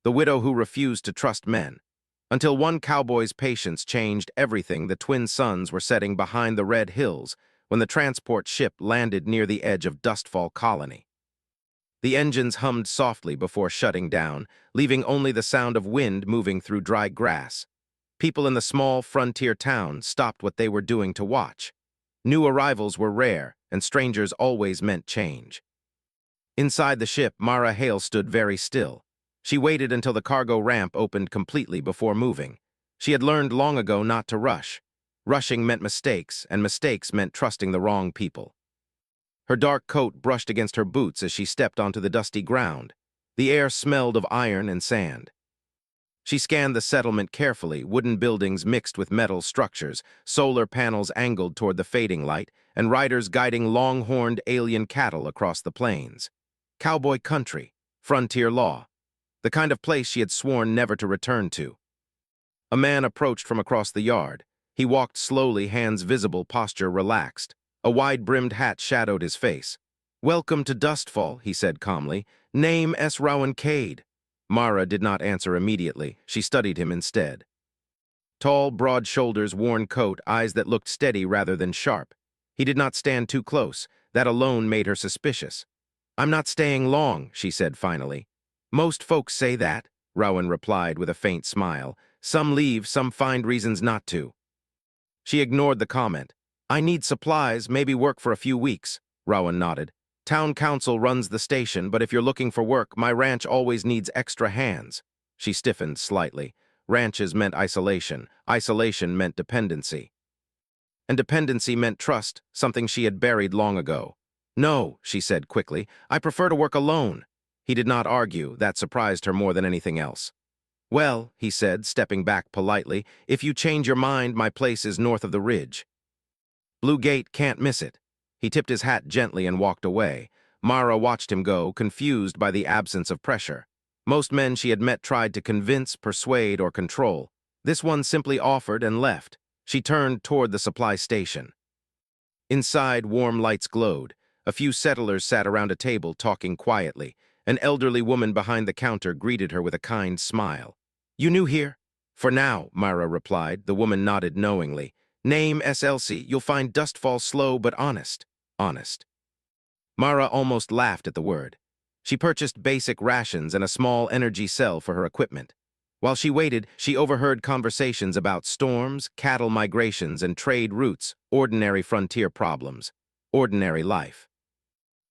the widow who refused to trust men. Until one cowboy's patience changed everything, the twin suns were setting behind the red hills when the transport ship landed near the edge of Dustfall Colony. The engines hummed softly before shutting down, leaving only the sound of wind moving through dry grass. People in the small frontier town stopped what they were doing to watch. New arrivals were rare, and strangers always meant change. Inside the ship, Mara Hale stood very still. She waited until the cargo ramp opened completely before moving. She had learned long ago not to rush. Rushing meant mistakes, and mistakes meant trusting the wrong people. Her dark coat brushed against her boots as she stepped onto the dusty ground. The air smelled of iron and sand. She scanned the settlement carefully, wooden buildings mixed with metal structures, solar panels angled toward the fading light, and riders guiding long-horned alien cattle across the plains. Cowboy country, frontier law, the kind of place she had sworn never to return to. A man approached from across the yard. He walked slowly, hands visible, posture relaxed. A wide-brimmed hat shadowed his face. "Welcome to Dustfall," he said calmly. "Name S. Rowan Cade." Mara did not answer immediately. She studied him instead. Tall, broad shoulders, worn coat, eyes that looked steady rather than sharp. He did not stand too close. That alone made her suspicious. "I'm not staying long," she said finally. "Most folks say that," Rowan replied with a faint smile. "Some leave, some find reasons not to." She ignored the comment. "I need supplies, maybe work for a few weeks," Rowan nodded. "Town council runs the station, but if you're looking for work, my ranch always needs extra hands." She stiffened slightly. Ranches meant isolation. Isolation meant dependency. And dependency meant trust, something she had buried long ago. "No," she said quickly. "I prefer to work alone." He did not argue. That surprised her more than anything else. "Well," he said, stepping back politely, "if you change your mind, my place is north of the ridge. Blue Gate, can't miss it." He tipped his hat gently and walked away. Mara watched him go, confused by the absence of pressure. Most men she had met tried to convince, persuade, or control. This one simply offered and left. She turned toward the supply station. Inside, warm lights glowed. A few settlers sat around a table talking quietly. An elderly woman behind the counter greeted her with a kind smile. "You new here?" "For now," Mara replied. The woman nodded knowingly. "Name S. Elsie. You'll find Dustfall slow but honest." Honest. Mara almost laughed at the word. She purchased basic rations and a small energy cell for her equipment. While she waited, she overheard conversations about storms, cattle migrations, and trade routes, ordinary frontier problems, ordinary life.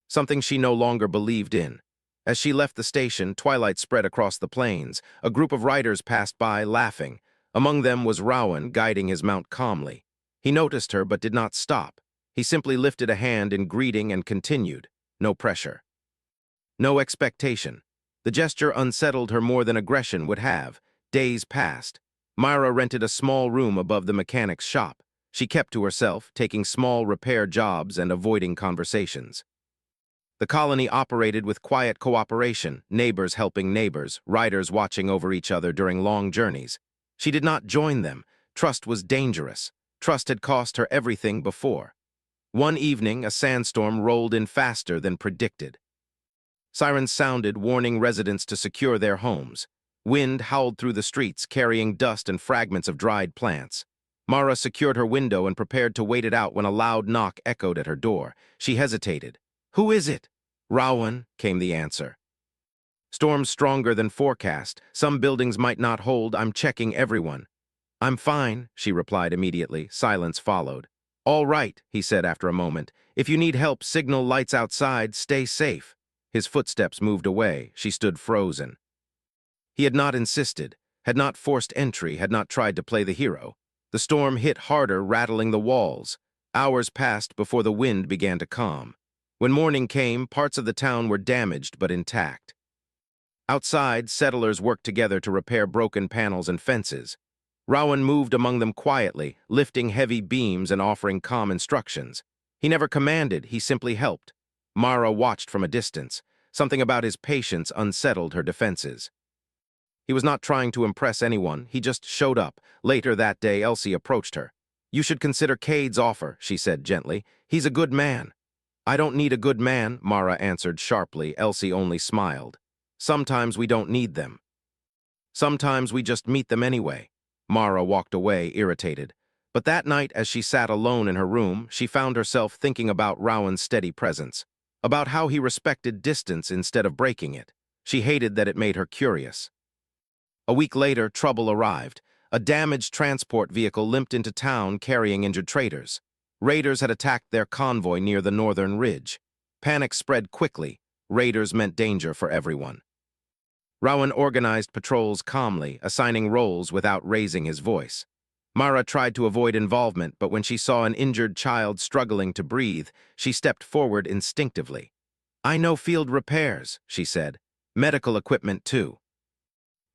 Something she no longer believed in. As she left the station, twilight spread across the plains. A group of riders passed by, laughing. Among them was Rowan, guiding his mount calmly. He noticed her but did not stop. He simply lifted a hand in greeting and continued. No pressure. No expectation. The gesture unsettled her more than aggression would have. Days passed. Myra rented a small room above the mechanic's shop. She kept to herself, taking small repair jobs and avoiding conversations. The colony operated with quiet cooperation, neighbors helping neighbors, riders watching over each other during long journeys. She did not join them. Trust was dangerous. Trust had cost her everything before. One evening, a sandstorm rolled in faster than predicted. Sirens sounded, warning residents to secure their homes. Wind howled through the streets, carrying dust and fragments of dried plants. Mara secured her window and prepared to wait it out when a loud knock echoed at her door. She hesitated. "Who is it?" "Rowan," came the answer. "Storms stronger than forecast. Some buildings might not hold. I'm checking everyone." "I'm fine," she replied immediately. Silence followed. "All right," he said after a moment. "If you need help, signal lights outside. Stay safe." His footsteps moved away. She stood frozen. He had not insisted, had not forced entry, had not tried to play the hero. The storm hit harder, rattling the walls. Hours passed before the wind began to calm. When morning came, parts of the town were damaged but intact. Outside, settlers worked together to repair broken panels and fences. Rowan moved among them quietly, lifting heavy beams and offering calm instructions. He never commanded, he simply helped. Mara watched from a distance. Something about his patience unsettled her defenses. He was not trying to impress anyone, he just showed up. Later that day, Elsie approached her. "You should consider Cade's offer," she said gently. "He's a good man." "I don't need a good man," Mara answered sharply. Elsie only smiled. "Sometimes we don't need them." Sometimes we just meet them anyway. Mara walked away, irritated. But that night, as she sat alone in her room, she found herself thinking about Rowan's steady presence, about how he respected distance instead of breaking it. She hated that it made her curious. A week later, trouble arrived. A damaged transport vehicle limped into town carrying injured traders. Raiders had attacked their convoy near the northern ridge. Panic spread quickly. Raiders meant danger for everyone. Rowan organized patrols calmly, assigning roles without raising his voice. Mara tried to avoid involvement, but when she saw an injured child struggling to breathe, she stepped forward instinctively. "I know field repairs," she said. "Medical equipment, too."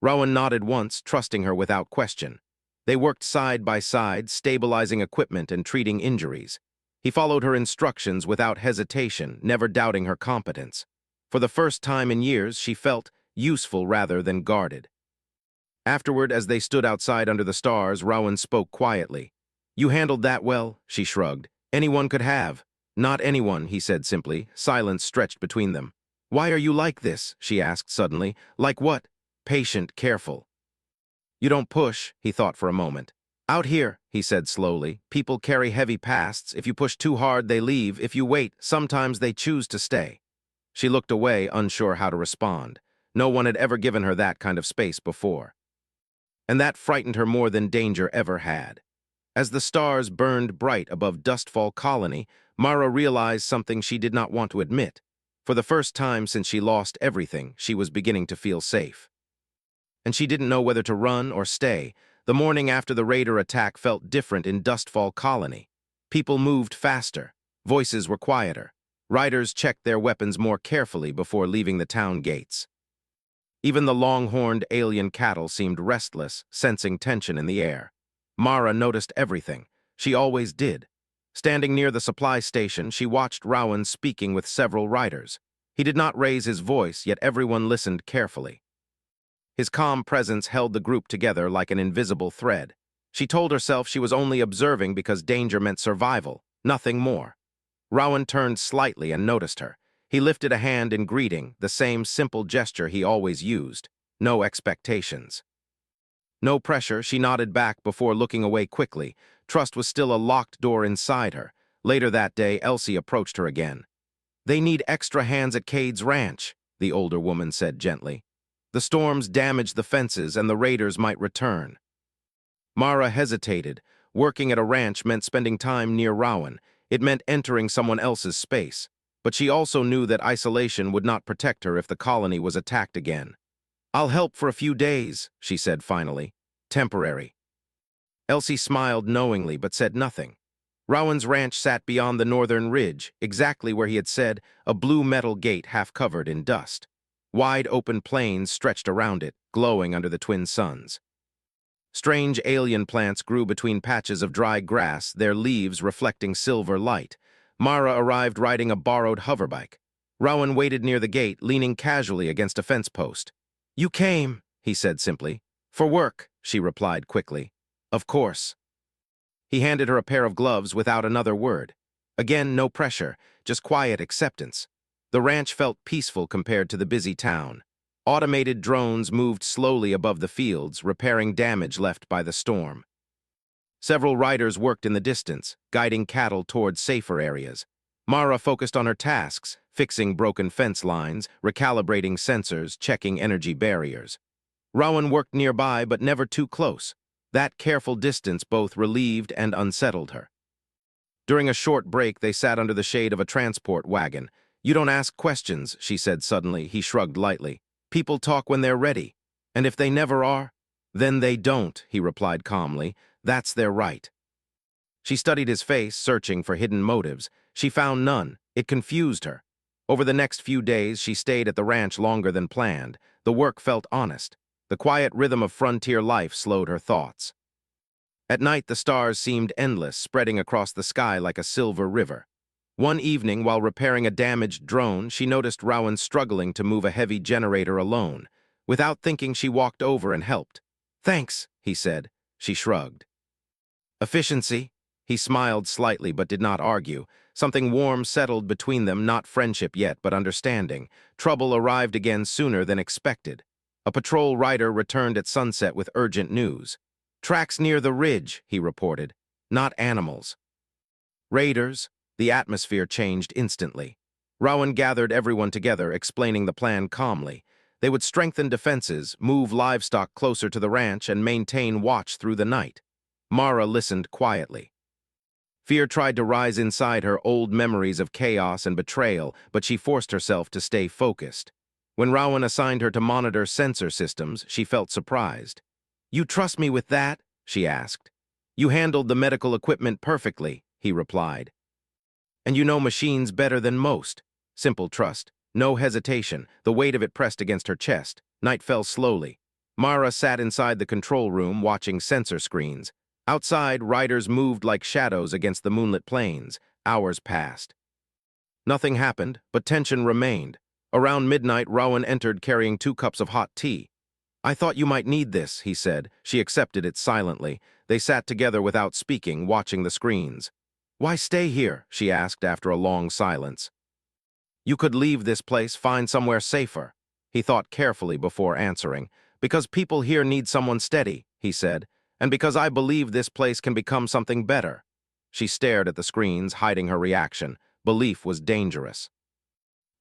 Rowan nodded once, trusting her without question. They worked side by side, stabilizing equipment and treating injuries. He followed her instructions without hesitation, never doubting her competence. For the first time in years, she felt useful rather than guarded. Afterward, as they stood outside under the stars, Rowan spoke quietly. "You handled that well," she shrugged. "Anyone could have." "Not anyone," he said simply. Silence stretched between them. "Why are you like this?" she asked suddenly. "Like what?" "Patient, careful." "You don't push," he thought for a moment. "Out here," he said slowly, "people carry heavy pasts. If you push too hard, they leave. If you wait, sometimes they choose to stay." She looked away, unsure how to respond. No one had ever given her that kind of space before. And that frightened her more than danger ever had. As the stars burned bright above Dustfall Colony, Mara realized something she did not want to admit. For the first time since she lost everything, she was beginning to feel safe. And she didn't know whether to run or stay. The morning after the raider attack felt different in Dustfall Colony. People moved faster. Voices were quieter. Riders checked their weapons more carefully before leaving the town gates. Even the long-horned alien cattle seemed restless, sensing tension in the air. Mara noticed everything. She always did. Standing near the supply station, she watched Rowan speaking with several riders. He did not raise his voice, yet everyone listened carefully. His calm presence held the group together like an invisible thread. She told herself she was only observing because danger meant survival, nothing more. Rowan turned slightly and noticed her. He lifted a hand in greeting, the same simple gesture he always used. No expectations. No pressure, she nodded back before looking away quickly. Trust was still a locked door inside her. Later that day, Elsie approached her again. "They need extra hands at Cade's ranch," the older woman said gently. "The storms damaged the fences and the raiders might return." Mara hesitated. Working at a ranch meant spending time near Rowan. It meant entering someone else's space. But she also knew that isolation would not protect her if the colony was attacked again. "I'll help for a few days," she said finally. "Temporary." Elsie smiled knowingly but said nothing. Rowan's ranch sat beyond the northern ridge, exactly where he had said, a blue metal gate half covered in dust. Wide open plains stretched around it, glowing under the twin suns. Strange alien plants grew between patches of dry grass, their leaves reflecting silver light. Mara arrived riding a borrowed hoverbike. Rowan waited near the gate, leaning casually against a fence post. "You came," he said simply. "For work," she replied quickly. "Of course." He handed her a pair of gloves without another word. Again, no pressure, just quiet acceptance. The ranch felt peaceful compared to the busy town. Automated drones moved slowly above the fields, repairing damage left by the storm. Several riders worked in the distance, guiding cattle towards safer areas. Mara focused on her tasks, fixing broken fence lines, recalibrating sensors, checking energy barriers. Rowan worked nearby, but never too close. That careful distance both relieved and unsettled her. During a short break, they sat under the shade of a transport wagon. "You don't ask questions," she said suddenly. He shrugged lightly. "People talk when they're ready. And if they never are, then they don't," he replied calmly. "That's their right." She studied his face, searching for hidden motives. She found none. It confused her. Over the next few days, she stayed at the ranch longer than planned. The work felt honest. The quiet rhythm of frontier life slowed her thoughts. At night, the stars seemed endless, spreading across the sky like a silver river. One evening, while repairing a damaged drone, she noticed Rowan struggling to move a heavy generator alone. Without thinking, she walked over and helped. "Thanks," he said. She shrugged. "Efficiency?" He smiled slightly but did not argue. Something warm settled between them, not friendship yet, but understanding. Trouble arrived again sooner than expected. A patrol rider returned at sunset with urgent news. "Tracks near the ridge," he reported. "Not animals." Raiders. The atmosphere changed instantly. Rowan gathered everyone together, explaining the plan calmly. They would strengthen defenses, move livestock closer to the ranch, and maintain watch through the night. Mara listened quietly. Fear tried to rise inside her, old memories of chaos and betrayal, but she forced herself to stay focused. When Rowan assigned her to monitor sensor systems, she felt surprised. "You trust me with that?" she asked. "You handled the medical equipment perfectly," he replied. "And you know machines better than most." Simple trust. No hesitation, the weight of it pressed against her chest. Night fell slowly. Mara sat inside the control room, watching sensor screens. Outside, riders moved like shadows against the moonlit plains. Hours passed. Nothing happened, but tension remained. Around midnight, Rowan entered carrying 2 cups of hot tea. "I thought you might need this," he said. She accepted it silently. They sat together without speaking, watching the screens. "Why stay here?" she asked after a long silence. "You could leave this place, find somewhere safer." He thought carefully before answering. "Because people here need someone steady," he said, "and because I believe this place can become something better." She stared at the screens, hiding her reaction. Belief was dangerous.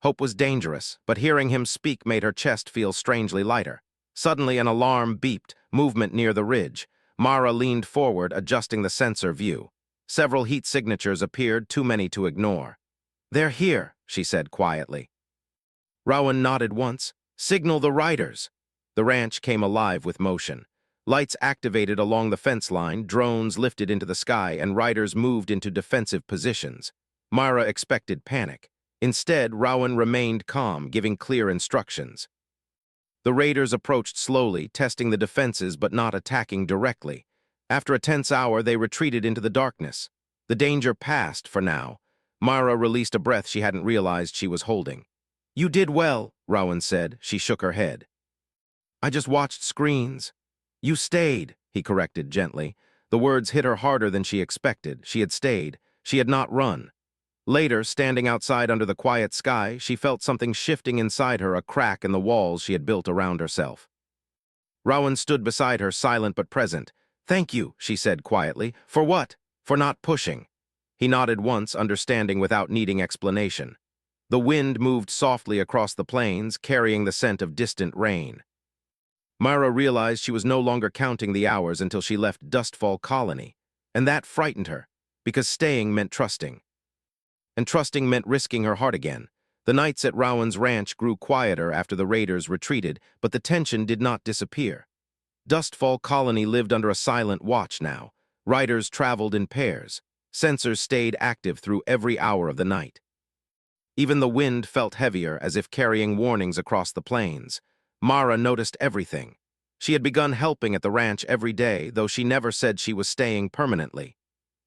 Hope was dangerous, but hearing him speak made her chest feel strangely lighter. Suddenly, an alarm beeped, movement near the ridge. Mara leaned forward, adjusting the sensor view. Several heat signatures appeared, too many to ignore. "They're here," she said quietly. Rowan nodded once. "Signal the riders." The ranch came alive with motion. Lights activated along the fence line, drones lifted into the sky, and riders moved into defensive positions. Mara expected panic. Instead, Rowan remained calm, giving clear instructions. The raiders approached slowly, testing the defenses but not attacking directly. After a tense hour, they retreated into the darkness. The danger passed for now. Mara released a breath she hadn't realized she was holding. "You did well," Rowan said. She shook her head. "I just watched screens." "You stayed," he corrected gently. The words hit her harder than she expected. She had stayed. She had not run. Later, standing outside under the quiet sky, she felt something shifting inside her, a crack in the walls she had built around herself. Rowan stood beside her, silent but present. "Thank you," she said quietly. "For what?" "For not pushing." He nodded once, understanding without needing explanation. The wind moved softly across the plains, carrying the scent of distant rain. Mara realized she was no longer counting the hours until she left Dustfall Colony, and that frightened her, because staying meant trusting. And trusting meant risking her heart again. The nights at Rowan's ranch grew quieter after the raiders retreated, but the tension did not disappear. Dustfall Colony lived under a silent watch now. Riders traveled in pairs. Sensors stayed active through every hour of the night. Even the wind felt heavier, as if carrying warnings across the plains. Mara noticed everything. She had begun helping at the ranch every day, though she never said she was staying permanently.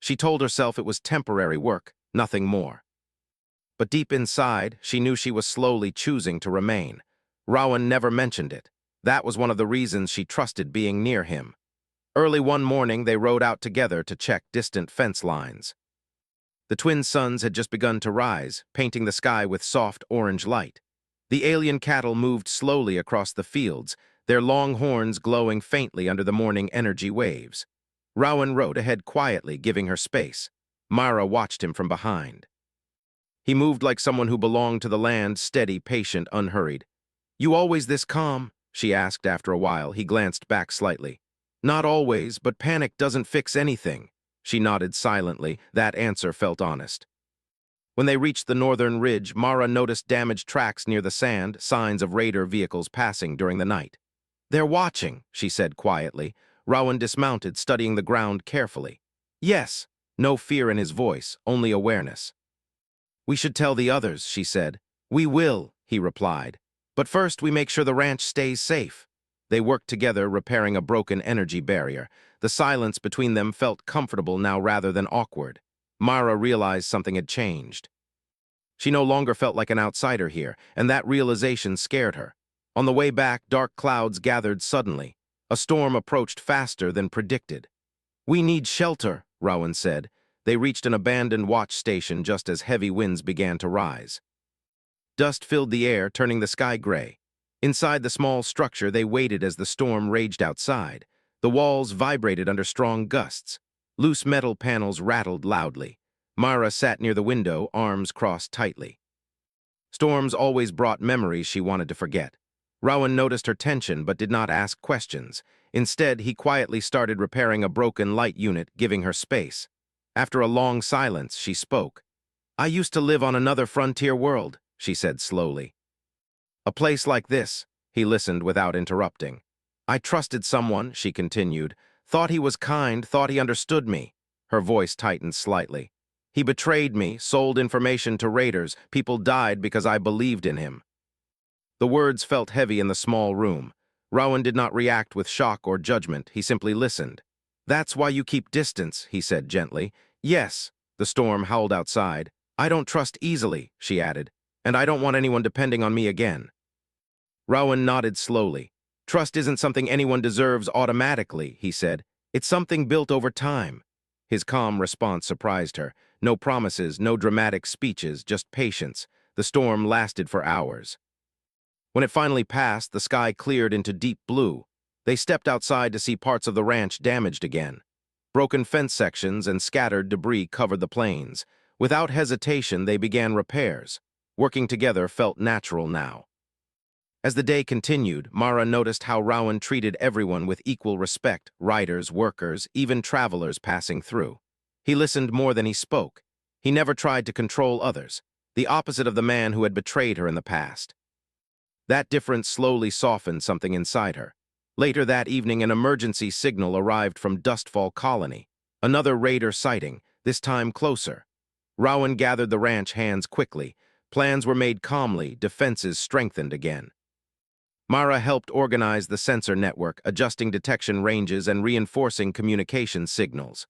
She told herself it was temporary work, nothing more. But deep inside, she knew she was slowly choosing to remain. Rowan never mentioned it. That was one of the reasons she trusted being near him. Early one morning, they rode out together to check distant fence lines. The twin suns had just begun to rise, painting the sky with soft orange light. The alien cattle moved slowly across the fields, their long horns glowing faintly under the morning energy waves. Rowan rode ahead quietly, giving her space. Mara watched him from behind. He moved like someone who belonged to the land, steady, patient, unhurried. "You always this calm?" she asked after a while. He glanced back slightly. "Not always, but panic doesn't fix anything." She nodded silently. That answer felt honest. When they reached the northern ridge, Mara noticed damaged tracks near the sand, signs of raider vehicles passing during the night. "They're watching," she said quietly. Rowan dismounted, studying the ground carefully. "Yes." No fear in his voice, only awareness. "We should tell the others," she said. "We will," he replied. "But first we make sure the ranch stays safe." They worked together, repairing a broken energy barrier. The silence between them felt comfortable now rather than awkward. Mara realized something had changed. She no longer felt like an outsider here, and that realization scared her. On the way back, dark clouds gathered suddenly. A storm approached faster than predicted. "We need shelter," Rowan said. They reached an abandoned watch station just as heavy winds began to rise. Dust filled the air, turning the sky gray. Inside the small structure, they waited as the storm raged outside. The walls vibrated under strong gusts. Loose metal panels rattled loudly. Mara sat near the window, arms crossed tightly. Storms always brought memories she wanted to forget. Rowan noticed her tension but did not ask questions. Instead, he quietly started repairing a broken light unit, giving her space. After a long silence, she spoke. "I used to live on another frontier world," she said slowly. "A place like this." He listened without interrupting. "I trusted someone," she continued. "Thought he was kind, thought he understood me." Her voice tightened slightly. "He betrayed me, sold information to raiders. People died because I believed in him." The words felt heavy in the small room. Rowan did not react with shock or judgment. He simply listened. "That's why you keep distance," he said gently. "Yes." The storm howled outside. "I don't trust easily," she added, "and I don't want anyone depending on me again." Rowan nodded slowly. "Trust isn't something anyone deserves automatically," he said. "It's something built over time." His calm response surprised her. No promises, no dramatic speeches, just patience. The storm lasted for hours. When it finally passed, the sky cleared into deep blue. They stepped outside to see parts of the ranch damaged again. Broken fence sections and scattered debris covered the plains. Without hesitation, they began repairs. Working together felt natural now. As the day continued, Mara noticed how Rowan treated everyone with equal respect, riders, workers, even travelers passing through. He listened more than he spoke. He never tried to control others, the opposite of the man who had betrayed her in the past. That difference slowly softened something inside her. Later that evening, an emergency signal arrived from Dustfall Colony. Another raider sighting, this time closer. Rowan gathered the ranch hands quickly. Plans were made calmly, defenses strengthened again. Mara helped organize the sensor network, adjusting detection ranges and reinforcing communication signals.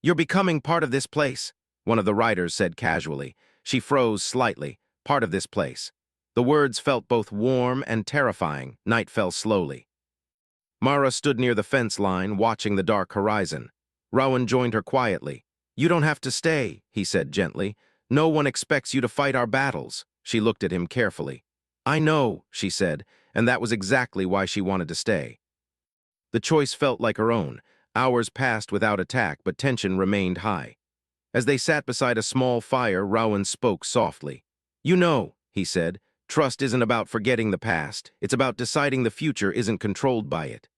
"You're becoming part of this place," one of the riders said casually. She froze slightly. "Part of this place." The words felt both warm and terrifying. Night fell slowly. Mara stood near the fence line, watching the dark horizon. Rowan joined her quietly. "You don't have to stay," he said gently. "No one expects you to fight our battles." She looked at him carefully. "I know," she said, and that was exactly why she wanted to stay. The choice felt like her own. Hours passed without attack, but tension remained high. As they sat beside a small fire, Rowan spoke softly. "You know," he said, "trust isn't about forgetting the past. It's about deciding the future isn't controlled by it."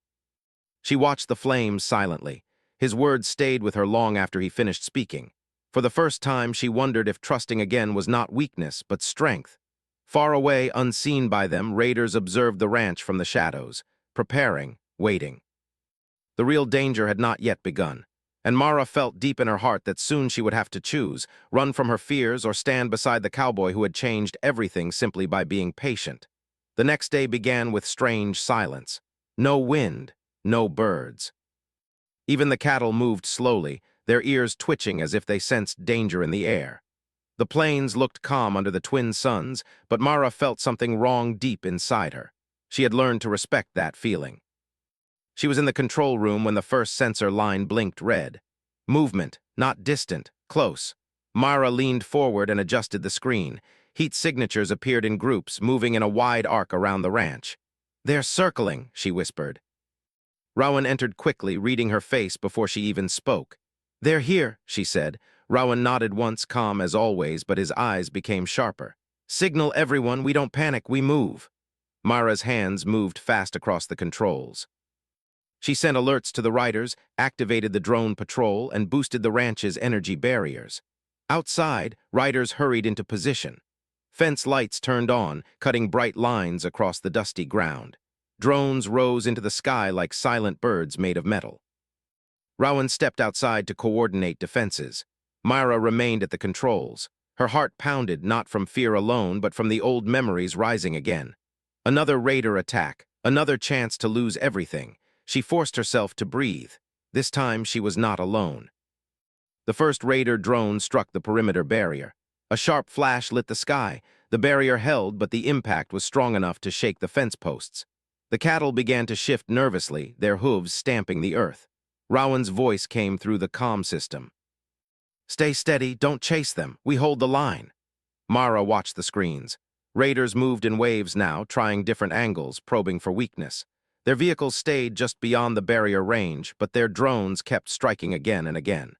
She watched the flames silently. His words stayed with her long after he finished speaking. For the first time, she wondered if trusting again was not weakness, but strength. Far away, unseen by them, raiders observed the ranch from the shadows, preparing, waiting. The real danger had not yet begun, and Mara felt deep in her heart that soon she would have to choose, run from her fears or stand beside the cowboy who had changed everything simply by being patient. The next day began with strange silence. No wind, no birds. Even the cattle moved slowly, their ears twitching as if they sensed danger in the air. The plains looked calm under the twin suns, but Mara felt something wrong deep inside her. She had learned to respect that feeling. She was in the control room when the first sensor line blinked red. Movement, not distant, close. Mara leaned forward and adjusted the screen. Heat signatures appeared in groups, moving in a wide arc around the ranch. "They're circling," she whispered. Rowan entered quickly, reading her face before she even spoke. "They're here," she said. Rowan nodded once, calm as always, but his eyes became sharper. "Signal everyone, we don't panic, we move." Mara's hands moved fast across the controls. She sent alerts to the riders, activated the drone patrol, and boosted the ranch's energy barriers. Outside, riders hurried into position. Fence lights turned on, cutting bright lines across the dusty ground. Drones rose into the sky like silent birds made of metal. Rowan stepped outside to coordinate defenses. Myra remained at the controls. Her heart pounded not from fear alone, but from the old memories rising again. Another raider attack, another chance to lose everything. She forced herself to breathe. This time she was not alone. The first raider drone struck the perimeter barrier. A sharp flash lit the sky. The barrier held, but the impact was strong enough to shake the fence posts. The cattle began to shift nervously, their hooves stamping the earth. Rowan's voice came through the comm system. "Stay steady, don't chase them. We hold the line." Mara watched the screens. Raiders moved in waves now, trying different angles, probing for weakness. Their vehicles stayed just beyond the barrier range, but their drones kept striking again and again.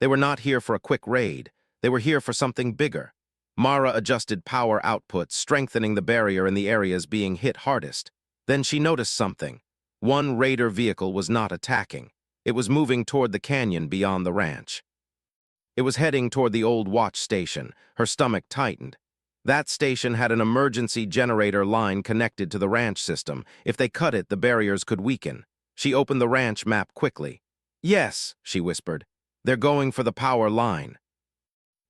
They were not here for a quick raid. They were here for something bigger. Mara adjusted power output, strengthening the barrier in the areas being hit hardest. Then she noticed something. One raider vehicle was not attacking. It was moving toward the canyon beyond the ranch. It was heading toward the old watch station. Her stomach tightened. That station had an emergency generator line connected to the ranch system. If they cut it, the barriers could weaken. She opened the ranch map quickly. "Yes," she whispered. "They're going for the power line."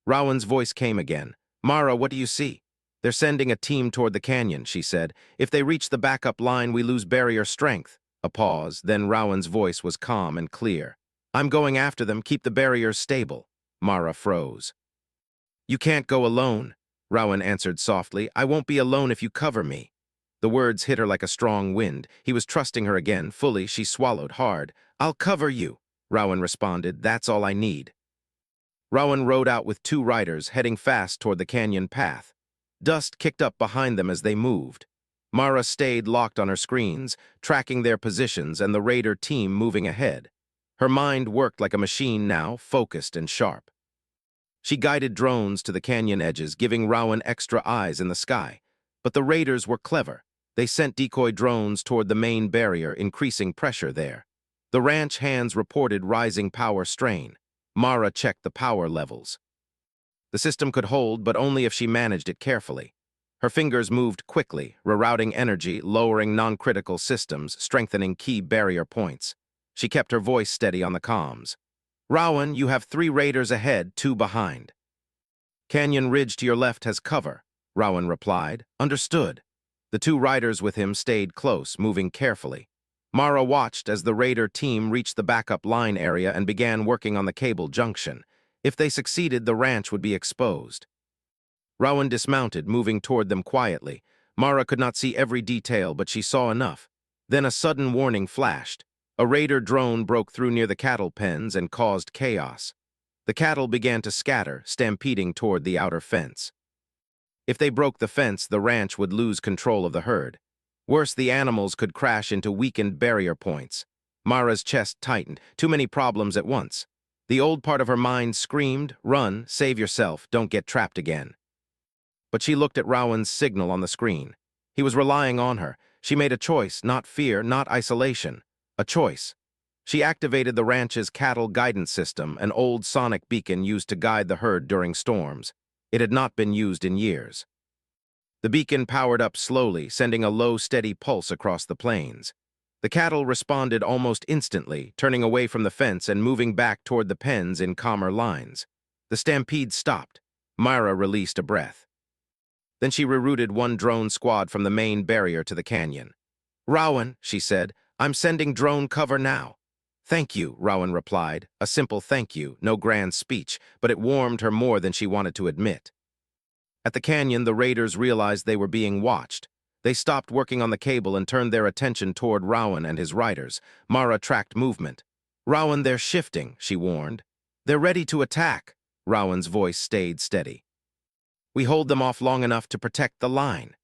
Rowan's voice came again. "Mara, what do you see?" "They're sending a team toward the canyon," she said. "If they reach the backup line, we lose barrier strength." A pause, then Rowan's voice was calm and clear. "I'm going after them. Keep the barriers stable." Mara froze. "You can't go alone," Rowan answered softly. "I won't be alone if you cover me." The words hit her like a strong wind. He was trusting her again. Fully, she swallowed hard. "I'll cover you," Rowan responded. "That's all I need." Rowan rode out with two riders, heading fast toward the canyon path. Dust kicked up behind them as they moved. Mara stayed locked on her screens, tracking their positions and the raider team moving ahead. Her mind worked like a machine now, focused and sharp. She guided drones to the canyon edges, giving Rowan extra eyes in the sky. But the raiders were clever. They sent decoy drones toward the main barrier, increasing pressure there. The ranch hands reported rising power strain. Mara checked the power levels. The system could hold, but only if she managed it carefully. Her fingers moved quickly, rerouting energy, lowering non-critical systems, strengthening key barrier points. She kept her voice steady on the comms. "Rowan, you have 3 raiders ahead, 2 behind." "Canyon Ridge to your left has cover," Rowan replied. "Understood." The 2 riders with him stayed close, moving carefully. Mara watched as the raider team reached the backup line area and began working on the cable junction. If they succeeded, the ranch would be exposed. Rowan dismounted, moving toward them quietly. Mara could not see every detail, but she saw enough. Then a sudden warning flashed. A raider drone broke through near the cattle pens and caused chaos. The cattle began to scatter, stampeding toward the outer fence. If they broke the fence, the ranch would lose control of the herd. Worse, the animals could crash into weakened barrier points. Mara's chest tightened. Too many problems at once. The old part of her mind screamed, "Run, save yourself, don't get trapped again." But she looked at Rowan's signal on the screen. He was relying on her. She made a choice, not fear, not isolation. A choice. She activated the ranch's cattle guidance system, an old sonic beacon used to guide the herd during storms. It had not been used in years. The beacon powered up slowly, sending a low, steady pulse across the plains. The cattle responded almost instantly, turning away from the fence and moving back toward the pens in calmer lines. The stampede stopped. Myra released a breath. Then she rerouted one drone squad from the main barrier to the canyon. "Rowan," she said, "I'm sending drone cover now." "Thank you," Rowan replied. A simple thank you, no grand speech, but it warmed her more than she wanted to admit. At the canyon, the raiders realized they were being watched. They stopped working on the cable and turned their attention toward Rowan and his riders. Mara tracked movement. "Rowan, they're shifting," she warned. "They're ready to attack." Rowan's voice stayed steady. "We hold them off long enough to protect the line."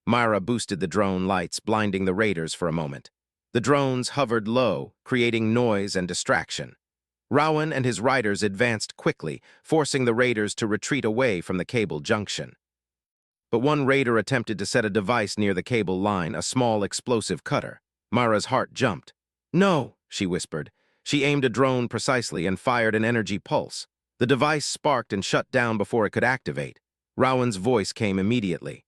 Myra boosted the drone lights, blinding the raiders for a moment. The drones hovered low, creating noise and distraction. Rowan and his riders advanced quickly, forcing the raiders to retreat away from the cable junction. But one raider attempted to set a device near the cable line, a small explosive cutter. Mara's heart jumped. "No," she whispered. She aimed a drone precisely and fired an energy pulse. The device sparked and shut down before it could activate. Rowan's voice came immediately.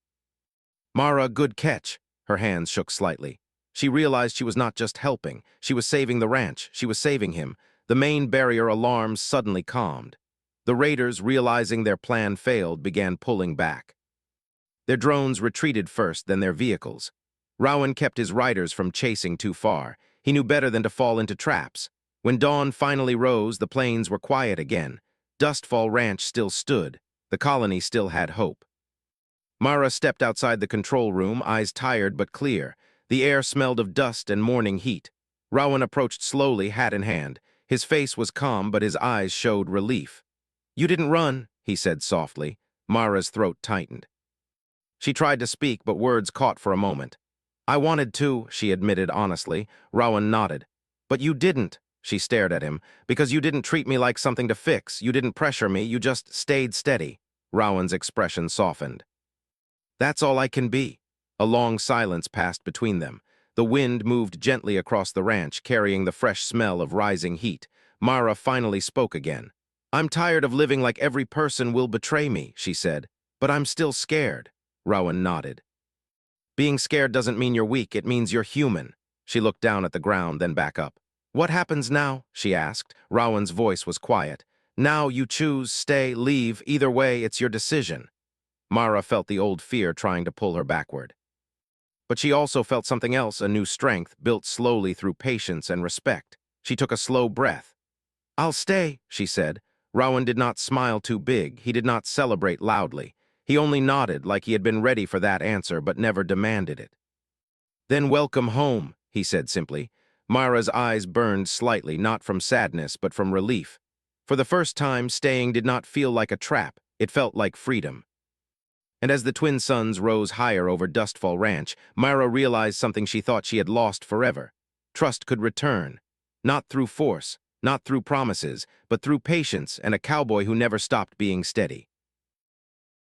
"Mara, good catch." Her hands shook slightly. She realized she was not just helping. She was saving the ranch. She was saving him. The main barrier alarms suddenly calmed. The raiders, realizing their plan failed, began pulling back. Their drones retreated first, then their vehicles. Rowan kept his riders from chasing too far. He knew better than to fall into traps. When dawn finally rose, the plains were quiet again. Dustfall Ranch still stood. The colony still had hope. Mara stepped outside the control room, eyes tired but clear. The air smelled of dust and morning heat. Rowan approached slowly, hat in hand. His face was calm, but his eyes showed relief. "You didn't run," he said softly. Mara's throat tightened. She tried to speak, but words caught for a moment. I wanted to, she admitted honestly. Rowan nodded. But you didn't, she stared at him, because you didn't treat me like something to fix. You didn't pressure me, you just stayed steady. Rowan's expression softened. That's all I can be. A long silence passed between them. The wind moved gently across the ranch, carrying the fresh smell of rising heat. Mara finally spoke again. I'm tired of living like every person will betray me, she said. But I'm still scared. Rowan nodded. Being scared doesn't mean you're weak, it means you're human. She looked down at the ground, then back up. What happens now? She asked. Rowan's voice was quiet. Now you choose, stay, leave. Either way, it's your decision. Mara felt the old fear trying to pull her backward. But she also felt something else, a new strength, built slowly through patience and respect. She took a slow breath. I'll stay, she said. Rowan did not smile too big. He did not celebrate loudly. He only nodded like he had been ready for that answer but never demanded it. Then welcome home, he said simply. Mara's eyes burned slightly, not from sadness but from relief. For the first time, staying did not feel like a trap. It felt like freedom. And as the twin suns rose higher over Dustfall Ranch, Mara realized something she thought she had lost forever. Trust could return. Not through force, not through promises, but through patience and a cowboy who never stopped being steady.